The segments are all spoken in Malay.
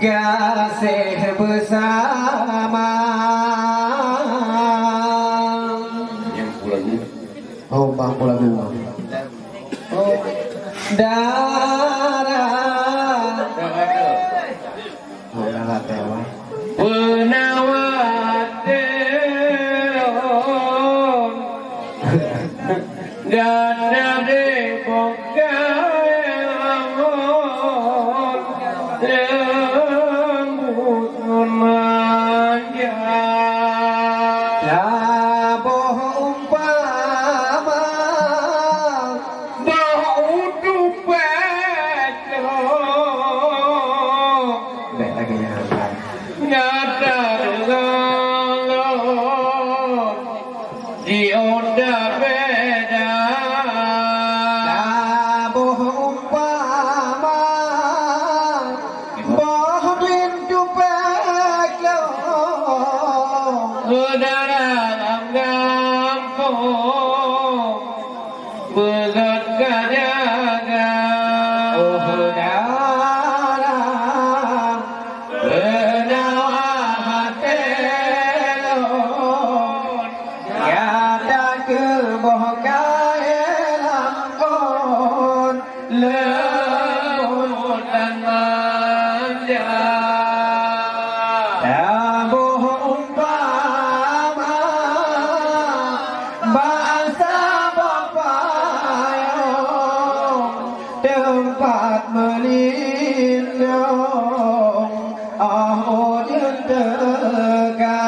kasih bersama. Yang pulagu. Oh, bang pulagu. Oh, darah. Oh, darah tewa. Penawateon dada de bokai amon lembut manja Labuh umpama bau dupet Baik lagi yang nyata dengan dioda beda Labuh umpama Boh rindu peklo berdalam kampung berat kajaga Oh darah penawateon Yada ke boh kaelam on lembut dan manja Labuh umpama Bangsa berpayung Tempat melindung Oh jentera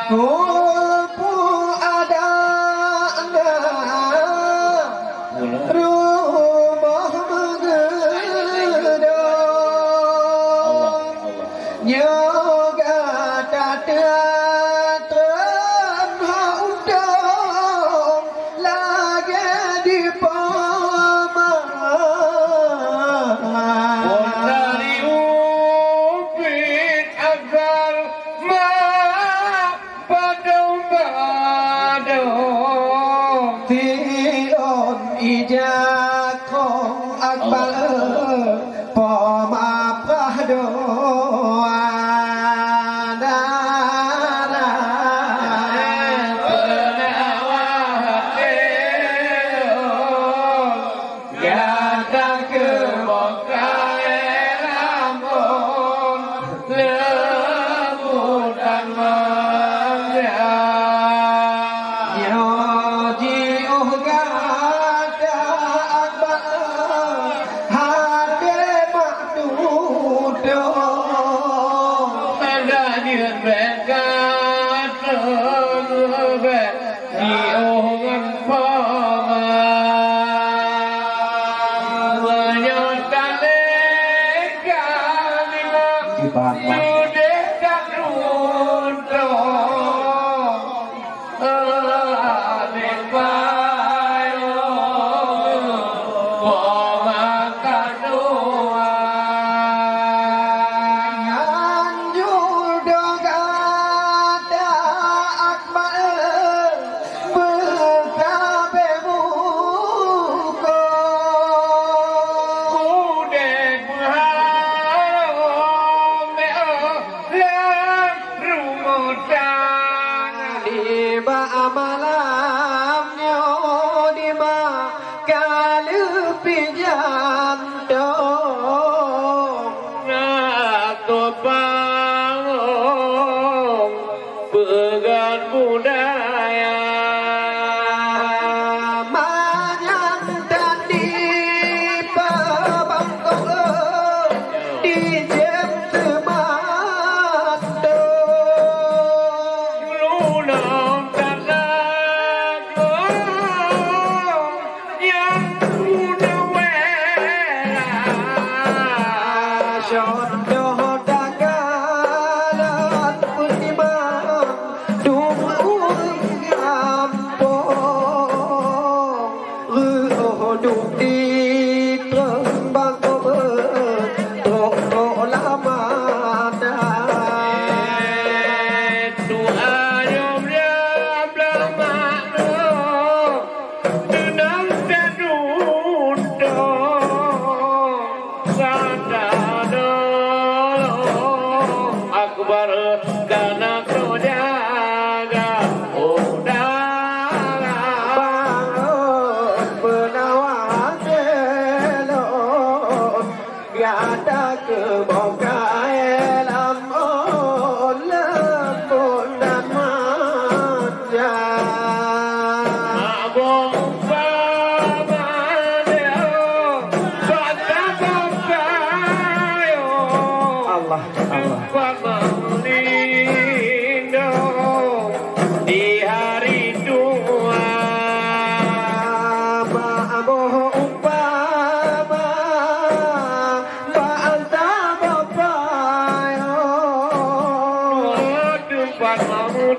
Kupu ada rumah menggedong Nyoga tak undang lagi di dari upit agar badung-badung Tion ijak kong akbar Pemapah doa penawateon datang ke bokai lamun lembut dan manja Yoji gata akbar Hati mak duduk ada dia berkata di orang paman menyatakan legal sudah tak runtuh adik payung pemakan doa Anjur gata akbar Berkabe muka Udek berharum dalam rumutan Di ba malam nyo di ba kalupi jantong Aku bangun pegang budaya Manyantan di pabangkong di jem semantong Lunang tanahku yang sudah merah Jodoh dagalan pun di bang Dumur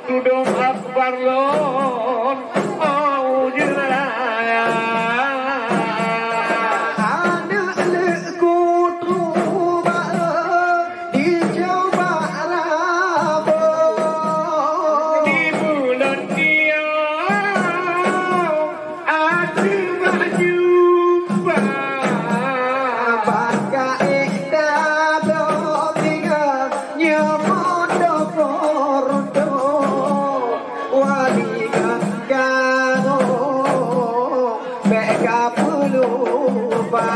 tudung akbar lon au jeraya anak lekku tuba di Jawa Rabo di bulan dia aku berjumpa pakai dado tinggal nyemodo kordo wali ganggo beka pelupa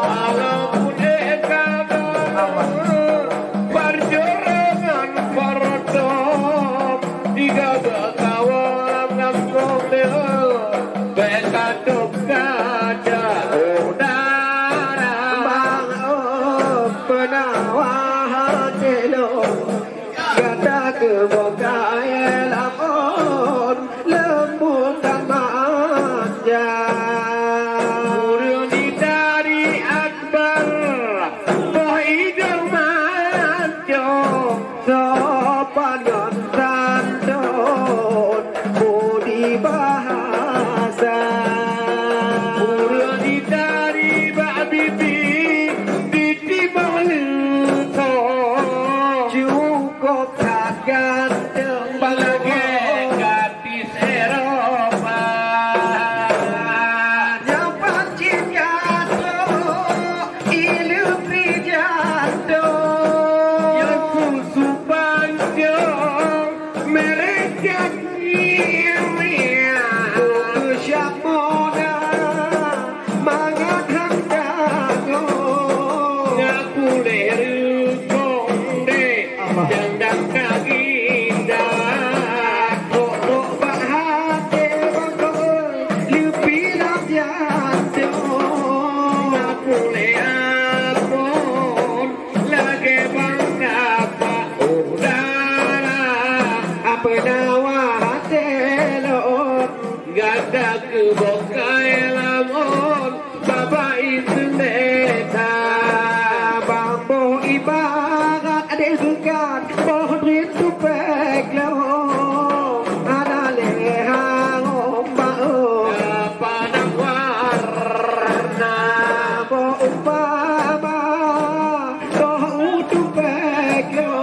walaupun dekada berjorangan perdom tiga kawan ngangkong deh bekadok gada udara bang penawa telo gada kebokai lamon lembut dan manja Murni dari akbar Pohidang manjo sopan dan santun budi bahasa Murni dari Mbak Bibi Ditibang lutong cukup tak ganteng Balage gadis Eropa dapat cinta ilu prijato Yang kusu panjang Mereka buku syamona mangat handago Ngaku leru konde Jandang kaginda untuk bahate bangkol lupi lapiato Ngaku leapon Lagi bang dapat udara apa nawa hatelo Gada ke bokai lamon Baba itu neta bambu ibarat adik sukan pohon rindu peklo ada lehang ombak Padang warna bo umpama toh utuh peklo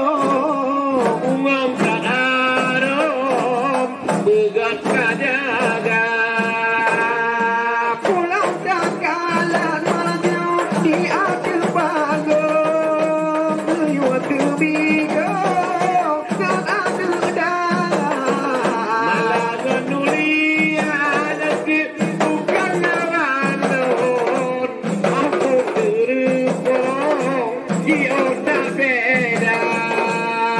Umam tak arom Begat kajaga pulau dangkalan malamnya di akhir panggung menyuap tebigo dan adu dah Malaga nulia lagi bukan nawanon Aku terupong Iyo tak beda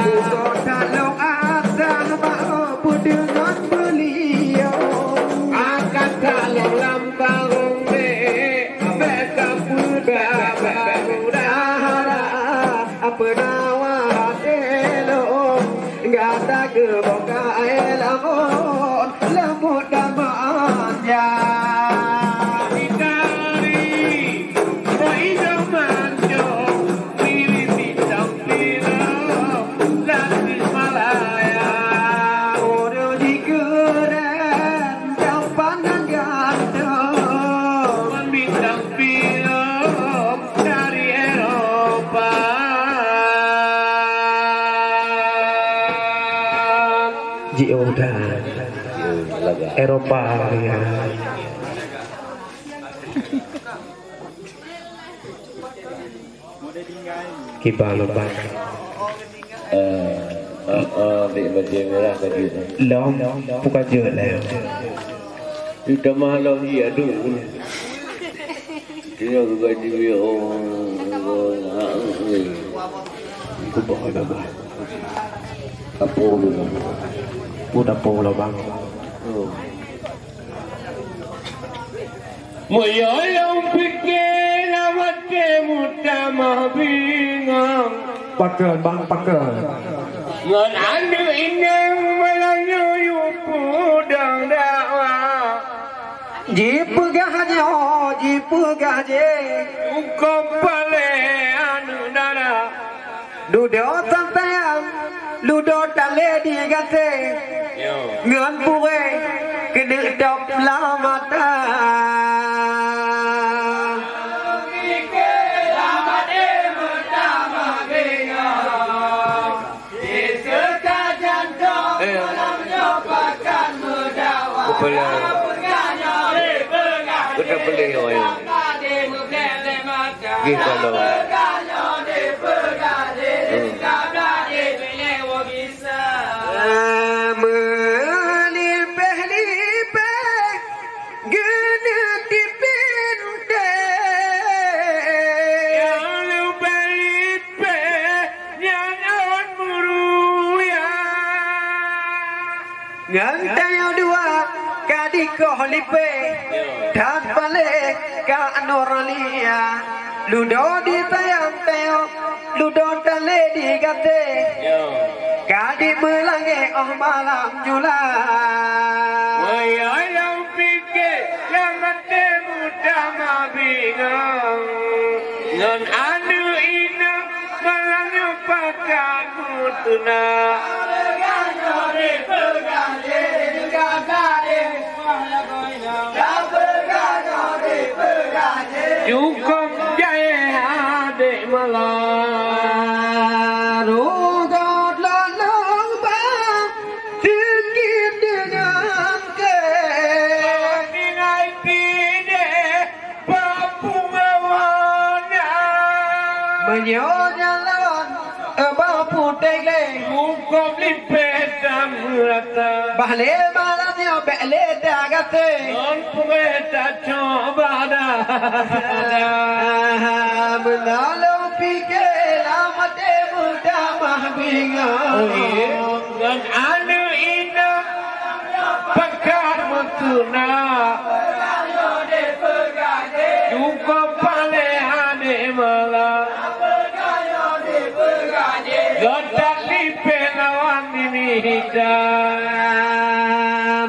Bukan kalau ada mampu dengan beliau Akan kalau lampang Mereka muda Dahara apa nawa hatelo Gak ada kebokai lamon lembut dan manja Dari Pohidang manjo Diri bintang film Lagi Malaya Orang di keren tampan dan ganteng Bintang film dari Eropa Jioda Eropa ya. Kibalo ba? Việc baju merah baju tu. Long bukan je lah. Kita malam dia dulu Dia juga dia Ku bohong dah bah. apa dulu. Puda polo bang. Moyolong pikir awak muda mah bingung Pakai bang pakai. Ngan anu inang malanyo yupudang dakwah Jipegahnya jipegahnya Ukam pale anu dara Ludo sampean Ludo tale đi gà tê ngưỡng bùi cái nữ đọc la mặt Kita beli orang kita loh. Ngantau dua kadi kohlipe dan balik ke Noralia ludo di tayang teo ludo tale di gate kadi melange oh malam jula wayang pikir yang mati muda mabingang ngan anu inang malange pakai mutuna Cukup jaya adik malam Rugot lolong bang Sedikit dengan ke Dengan pide Papua wana Menyonya lawan Bapu tegle Cukup lipet rata Bahle malamnya Bele dagate Non peta coba dah Menalau pikir Lamate muda mahbingan Dan anu ina Pakar mutuna Cukup pale ane malam Godak lipe lawan ini hitam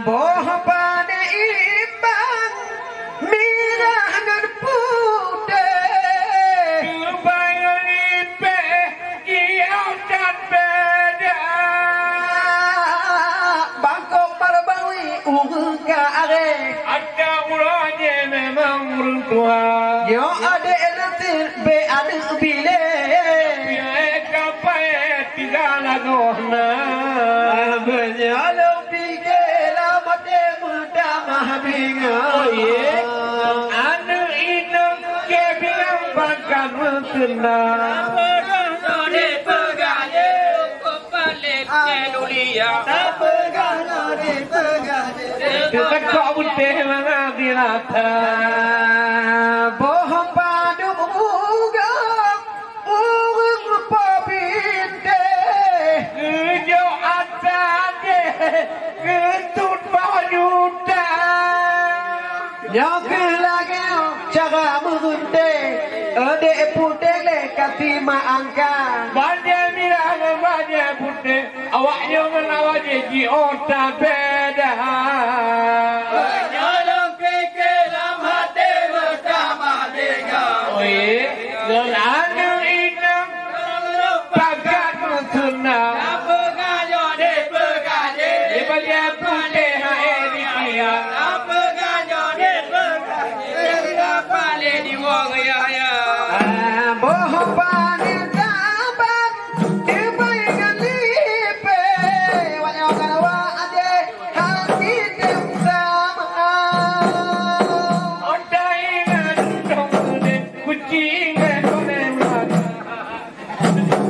Boh pada imbang Mirah dan putih Kebayang lipe Kiau dan beda Bangkok parbawi Uga are Ada ulahnya memang urung tua Yo ada nanti Be ada bile Biar kapai tiga lagona Menyalau pikir Lamate muda mahbingan Anu inu kebilang bakal mutuna Kita kau putih mana dirata Bohong padu uga Urung pabinte Kejo atade Ketut banyuta Nyok lagi cara mengunde Ade putih le kasih maangka Banyak mirang banyak putih Awaknya menawar ji otak beda Dan anu inang Bagat mutuna Di balik putih hai di kia Bohong padu sabar Dibayangkan lipe Wanyokan wa ade hati dem sama Oda ingat dong kudet kucing konem lagi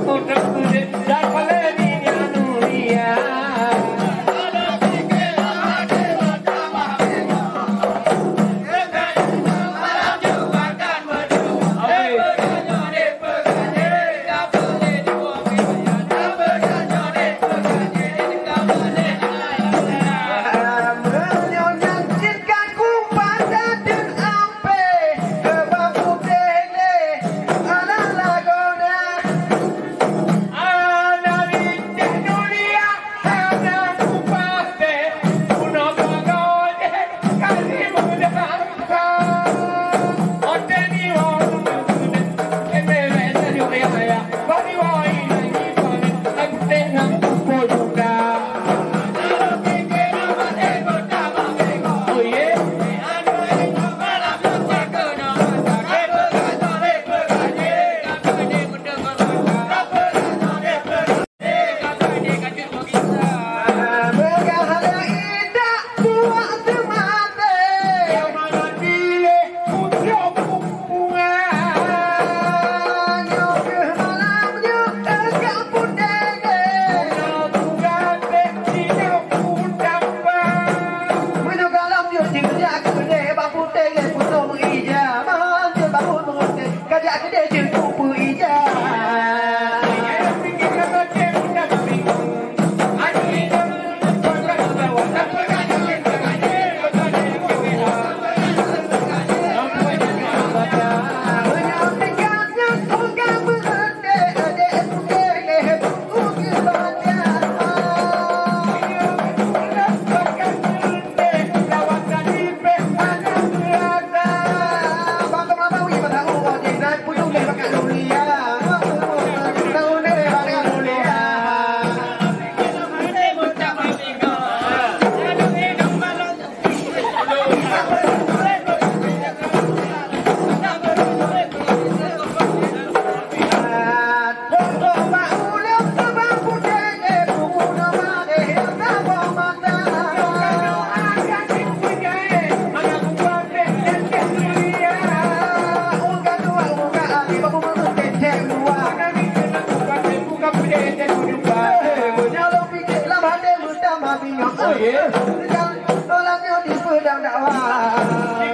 Oda kudet dah kale ni anu dia minyak. Orang yang di pedang dakwah.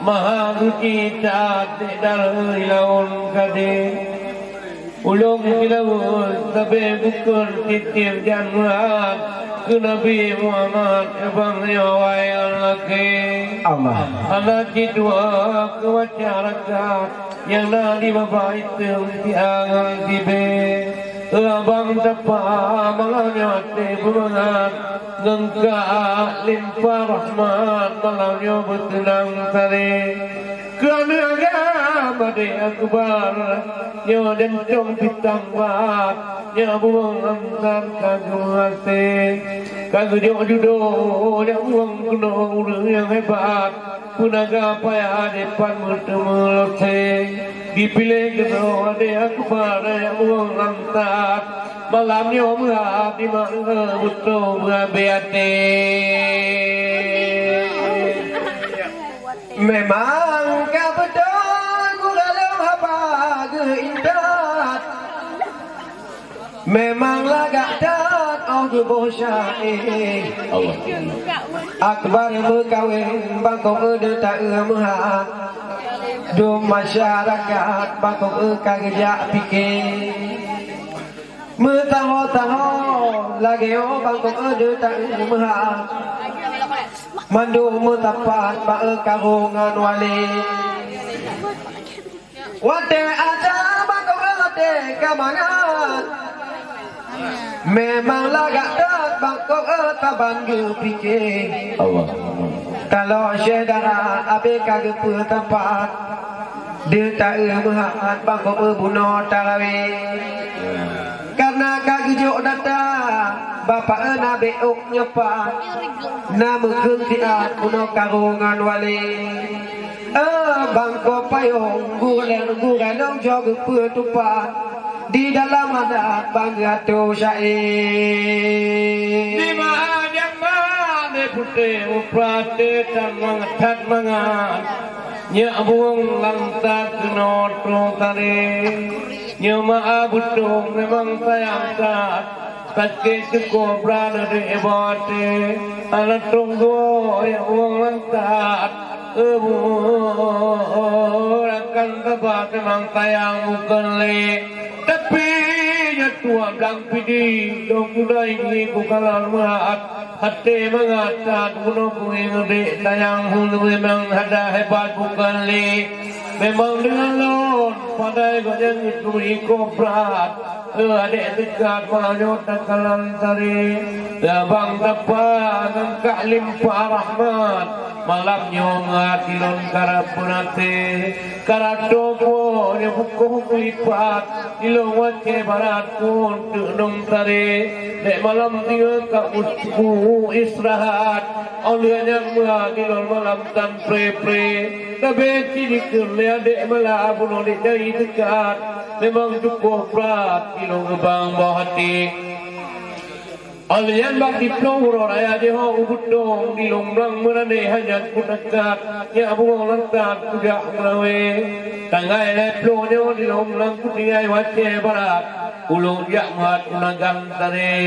Maha suci taat dari laun kade ulung kilawun tabe bukun titir janrat ke Nabi Muhammad abang nyawai al-laki Allah anak jidwa ke masyarakat yang nadi bapak itu tiang tibe abang tapa malahnya tebumangan ngengka limpah rahmat malahnya bertenang tadi kerana agama dia akbar nyo dan cong pitang bat nyo buang angkat kagum hati kagum jodoh yang buang kuno urang yang hebat punaga payah depan bertemu lote dipilih kedua dia akbar yang buang angkat malamnya muhab di mana betul berbeate memang kau betul ku kalau apa keindat memang lagak dat oh jubo syai Allah akbar berkawin bangkok tak mehak do masyarakat bangkok kerja fikir metaho-taho lagi oh bangkok tak mehak mandu mutapat ba karungan wali wate aja bangkok ate kamangan memang lagak dat bangkok taban fikir Allah kalau syedara abe kagak tempat dia tak mehak bangkok bunuh tarawih karena kagak datang bapak nabi uk nyepat nama kentiat kuno karungan wali bangko payung gurelong jog petupat di dalam adat bangga tu syair di mana putih uprate dan mengetat mangan nya buang lantak kenoto tari nya maabutung memang sayang kat Kaki cukup berada di ibadati anak tunggu yang uang lantat akan tebat memang sayang bukan le tapi tua bilang pidi dong sudah ini bukan maat hati mengacat bunuh puing dek sayang hulu memang ada hebat bukan le memang dengan lon pada yang itu ikoprat adik dekat malanyot takalan tari abang tepat ngangkat limpah rahmat malamnya ngatilon karapunate karatopo yang hukum lipat ilong wace barat pun tudung tari dek malam dia kamu istirahat oleh yang ngatilon malam tan pre tapi cilik dek malam pun oleh dari dekat memang cukup berat ilong bang bahati Alian bakti peluru raya jeho ubudong di lombrang merane hanya kudakat ya buang lantat kuda melawe tangai leplonya di lombrang kudiai wace barat ulung jak mat unagang tare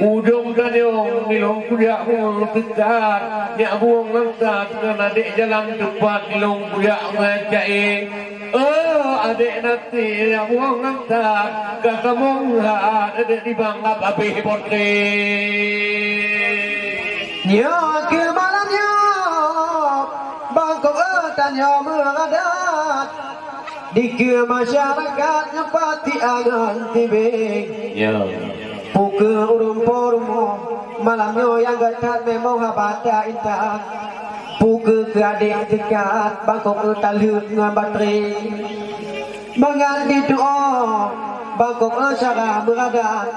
ujung kanyong di lom kuda buang tekat ya buang lantat karena dek jalan cepat di lom kuda ngajai adik nanti yang buang lantat kata monghat adik dibanggap api potri Nya ke malamnya bangkok tanya mengadat di ke masyarakat nyepati angan tibing Ya. Puka urung-urung malamnya yang getat memang habata intak Puka ke adik dekat bangkok taluk dengan bateri Menganti doa bangkok syarah beradat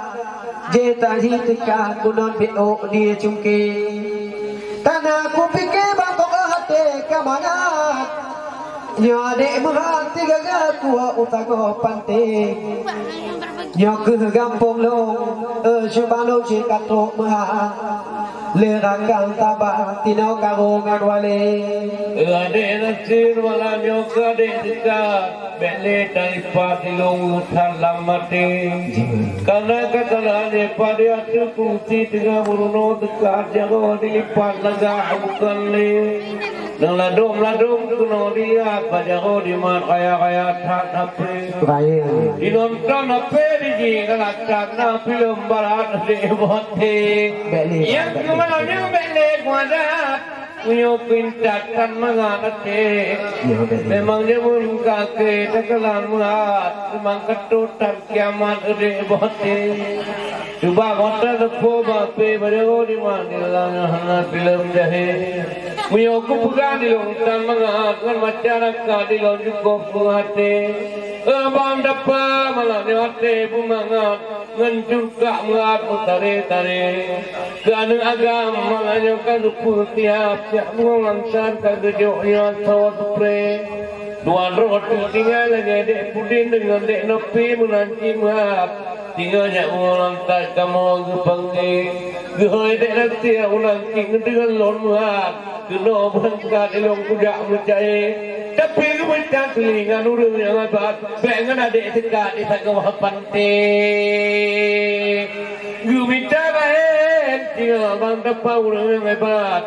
Jeta hitekat kunon biok dia cungking Tanah ku fikir bangkok hati kamangat Nya adik merhati gagal kuat utang panting Nya ke gampung long Syubang long cikat truk merhat Lerangkan tabah tinau karung wale Adik nasir malam yang adik dekat Bele daripada long dalam mati Karena katalah daripada hati kunci tengah meruno dekat Jangan dilipat lega bukan le Nang ladum kuno dia Pajago di mat kaya tak tapi Di nonton apa di kalau tak nak film barat di bote Yang kemalannya bele kuadat Punya pintakan mengatasi Memang dia pun kaki tekalan muat Memang ketutan kiamat di bote Cuba kota depo bape Pajago di mat di dalam film jahe Punya kupukan di lontan mengat Dengan masyarakat di lontan cukup menghati Abang dapat malam hati pun mengat Dengan juga mengat utari-tari Kerana agam malahnya kan lupa tiap Siap mengangsar kan kejoknya sawat pre Tuan roti tinggal lagi dek pudin dengan dek nepi menanti mengat Tinggal jak mengantar kamu ke panggil Gehoi dek nanti ulang tinggal dengan lon mengat Kena berangkat elong kudak mencari Tapi kemudian telingan urung yang hebat Pengen adik dekat di kawah pantai Gumita kain Tinggal bang dapat urung yang hebat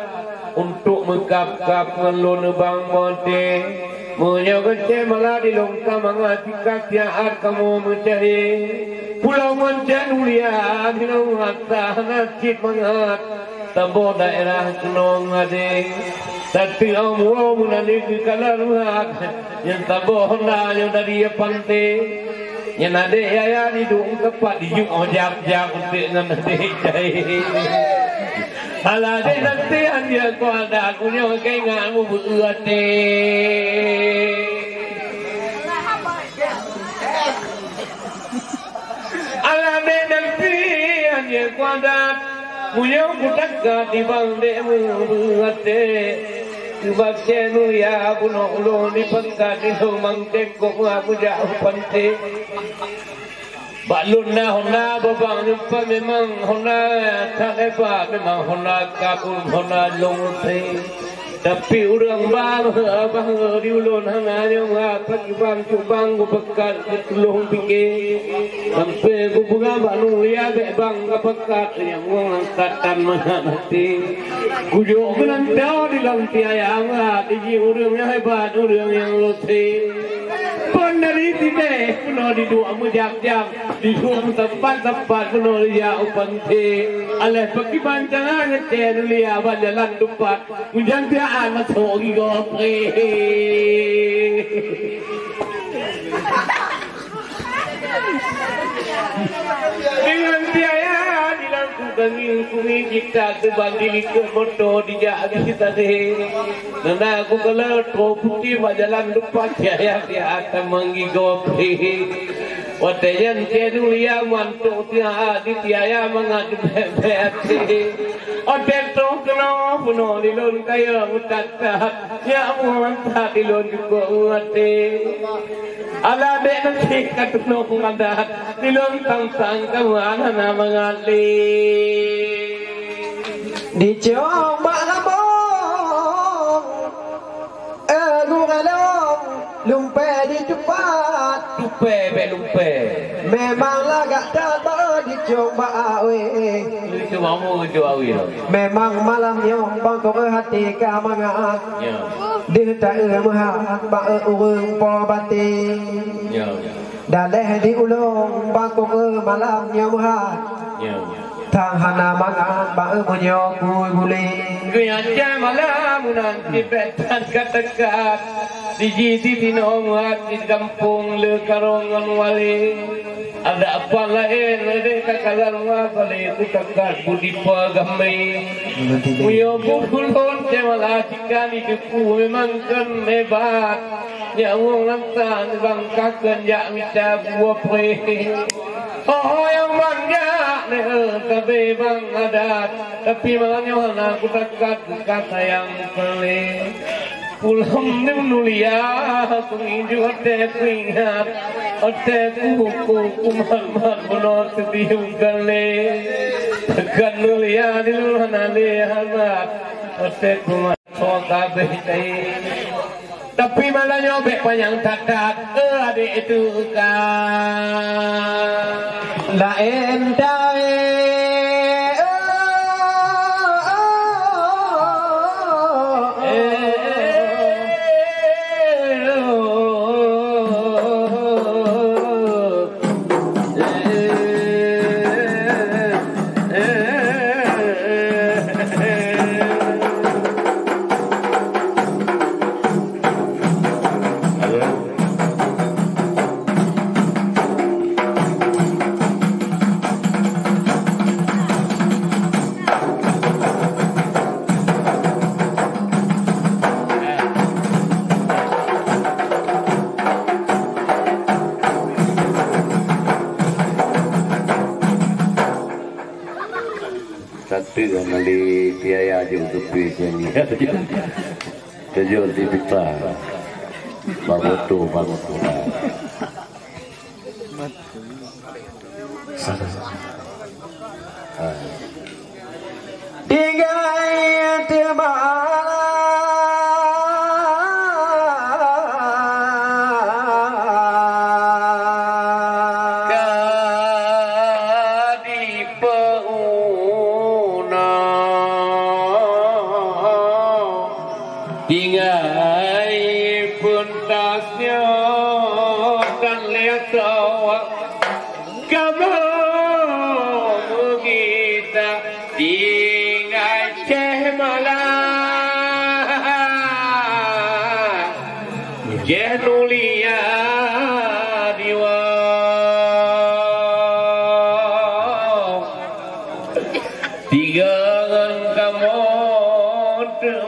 Untuk mengkap-kap ngelon bang monte Menyaga malah di longkang mengatikkan tiap kamu mencari Pulau Mancan Ulia di longkang nasib mengat Tambah daerah kenong adik Tapi Allah menandik ke kalah ruhak Yang tambah hendak yang dari pantai Yang adik ayah didung tepat di yuk ojak-jak Untuk dengan adik jahit Alah adik nanti dia kau ada Aku nyawa keingatmu berhati Alah adik nanti dia kau ada Munyong kutakat di bangde muhate Sebabnya nulia bunuh di pangkat di rumang tekok aku jauh pante Balun na hona babang nyumpa memang hona tak lebat Memang hona kabul hona longte Tapi urang bang di ulun hanganya ngapak bang cubang bekat ketulung pikir Sampai kubunga banu ya bang bekat yang ngangkatan mana nanti Kujuk menantau di lantai ayam di urangnya hebat urang yang lote Pun dari sini penuh di dua mujak-jak di dua tempat-tempat penuh dia upante Aleh bagi bancangan ngecen dia banjalan tempat Mujang dia anak sogi gopre Dengan tiaya dilakukan lingkungi kita Sebanding ke motor di jahat kita deh Nana aku kalau tua putih bajalan depan tiaya dia akan menggigopri Watayan cenu liya mantuk tiaya di tiaya mengadu bebeti Odet tu kena puno di lon kaya mutakat Ya muantat di lon juga uate Ala dek nanti katuno ngadat di lon tang-tang kemana nama ngali Dicoba labong Gugalong Lumpe di cepat Lumpe Memang lagak dapat dicoba awe Coba mu coba awi Memang malamnya bangkok hati kamangat Ya Dia tak mahat bak urung po batin Ya Daleh di ulung bangkok malamnya mahat Ya thang hana makan ba menyo kui buli Kuyaja malam nanti betan katakat di tinong di kampung le karongan wali ada apa lain ada kakalan wali itu kakak budi pagamai muyo bukulon cemala cikani keku memang kan hebat yang lantan bangkakan jak minta buah pre oh yang bangga tapi bang adat tapi malahnya aku dekat kata yang pelik pulang ni menulia aku inju hati ingat hati kumat benar sedih kali tekan nulia di luar nali hangat hati kumat sokabe tapi malahnya obek panjang tatat adik itu kan lain dae Nali tiaya je untuk pisan ni. Kerja di pita. Bagoto. Tinggal teman Jenulia diwa tiga kamu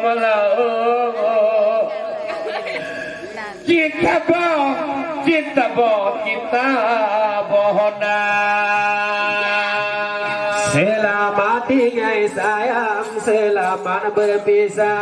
malah kita bohona selamat tinggal sayang selamat berpisah.